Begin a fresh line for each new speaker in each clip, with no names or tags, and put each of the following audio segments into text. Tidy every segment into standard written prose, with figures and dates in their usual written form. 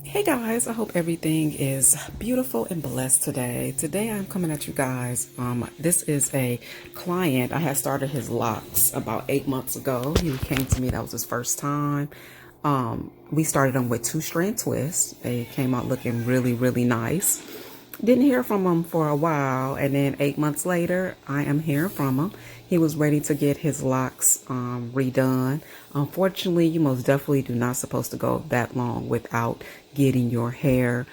Hey guys, I hope everything is beautiful and blessed today. Today I'm coming at you guys. This is a client. I had started his locks about 8 months ago. He came to me, that was his first time. We started them with 2-strand twists. They came out looking really, really nice. Didn't hear from him for a while, and then 8 months later, I am hearing from him. He was ready to get his locks redone. Unfortunately, you most definitely do not supposed to go that long without getting your hair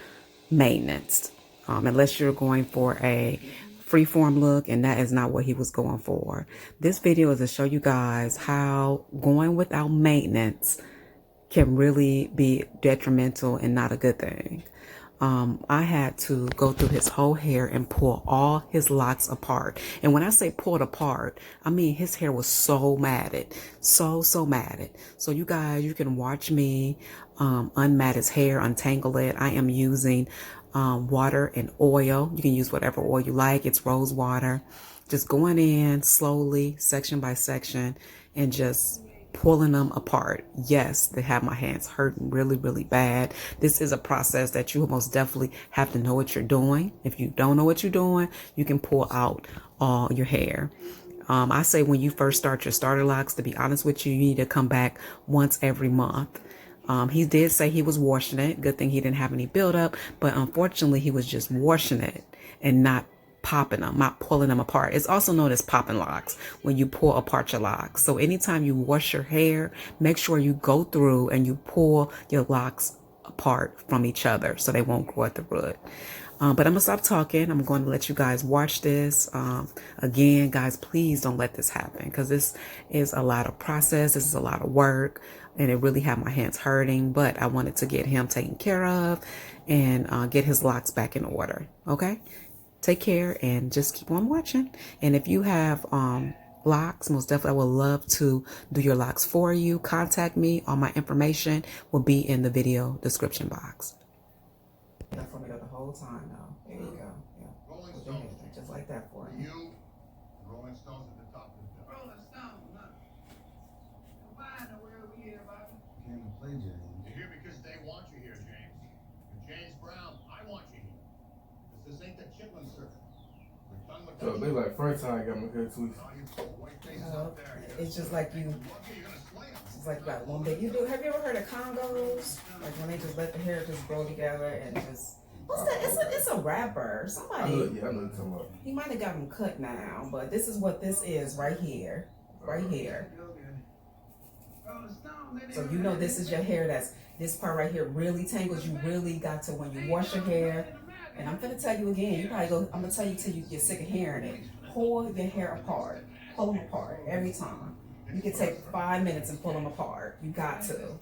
maintenance, unless you're going for a freeform look, and that is not what he was going for. This video is to show you guys how going without maintenance can really be detrimental and not a good thing. I had to go through his whole hair and pull all his locks apart. And when I say pulled apart, I mean his hair was so matted, so matted. So you guys, you can watch me unmat his hair, untangle it. I am using water and oil. You can use whatever oil you like. It's rose water. Just going in slowly, section by section, and just pulling them apart. Yes, they have my hands hurting really, really bad. This is a process that you most definitely have to know what you're doing. If you don't know what you're doing, you can pull out all your hair. I say when you first start your starter locks, to be honest with you, you need to come back once every month. He did say he was washing it. Good thing he didn't have any buildup, but unfortunately he was just washing it and not popping them, not pulling them apart. It's also known as popping locks when you pull apart your locks. So anytime you wash your hair, make sure you go through and you pull your locks apart from each other so they won't grow at the root. But I'm gonna stop talking. I'm going to let you guys watch this. Again, guys, please don't let this happen, because this is a lot of process. This is a lot of work, and it really had my hands hurting. But I wanted to get him taken care of and get his locks back in order. Okay, take care and just keep on watching. And if you have locks, most definitely I would love to do your locks for you. Contact me. All my information will be in the video description box. That for me the whole time though. There you go. Yeah. Rolling Stones. Just like that for me. You, Rolling Stones at the top of the Rolling Stones, huh? Why in the world we here, Bobby? Came to play, James. You're here because they want you here, James. And James Brown, I want you here. This ain't the chitlin circuit. So they like first time I got my hair twisted. It's just like you. It's like about one big. Have you ever heard of Congos? Like when they just let the hair just grow together and just. What's that? It's a rapper. Somebody. I know you're talking about. He might have got them cut now, but this is what this is right here, right here. So you know this is your hair. That's this part right here really tangles. You really got to when you wash your hair. And I'm gonna tell you again. You probably go. I'm gonna tell you till you get sick of hearing it. Pull your hair apart. Pull them apart every time. You can take 5 minutes and pull them apart. You got to.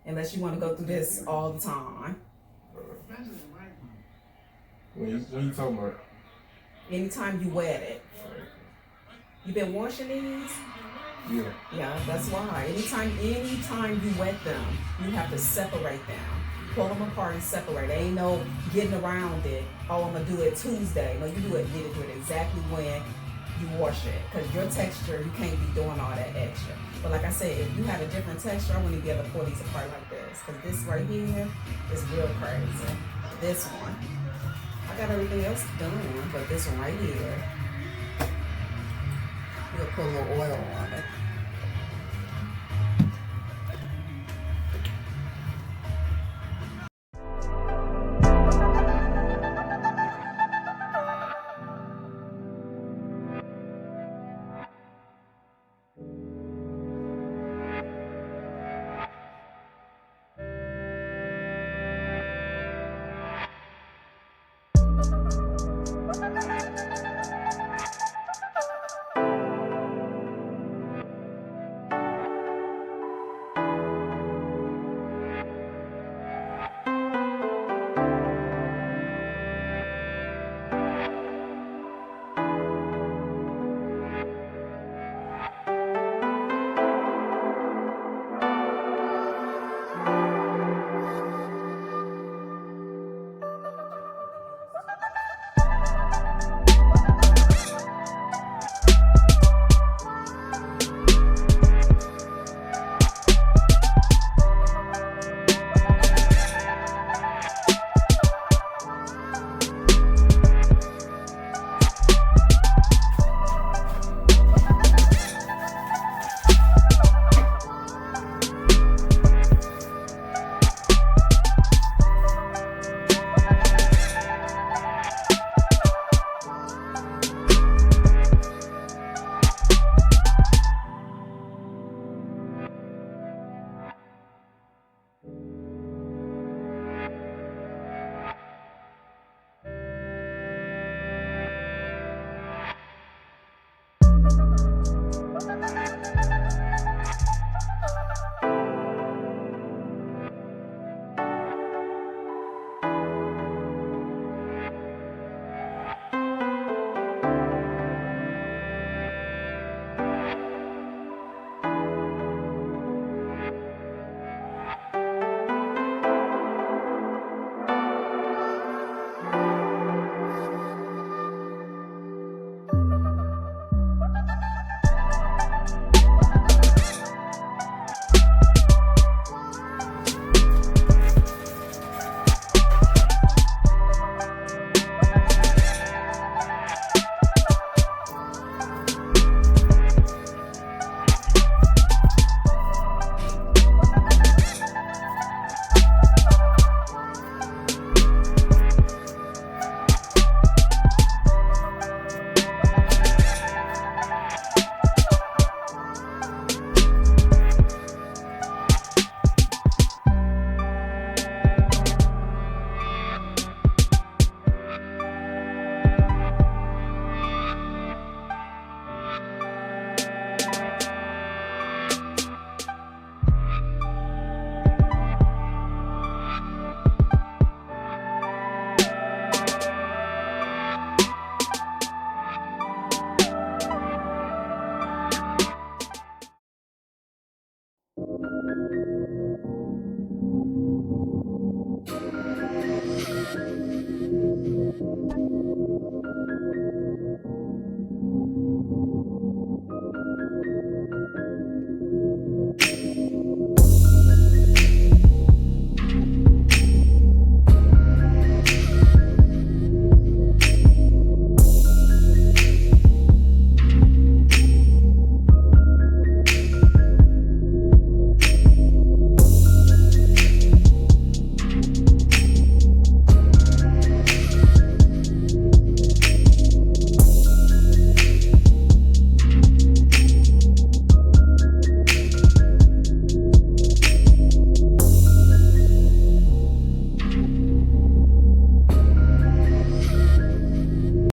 Unless you want to go through this all the time. When you talking about? Anytime you wet it. You been washing these? Yeah. Yeah, that's why. Anytime you wet them, you have to separate them. Pull them apart and separate. There ain't no getting around it. Oh, I'm gonna do it Tuesday. No, you do it exactly when you wash it. Because your texture, you can't be doing all that extra. But like I said, if you had a different texture, I wouldn't be able to pull these apart like this. Because this right here is real crazy. This one. I got everything else done, but this one right here, you'll put a little oil on it.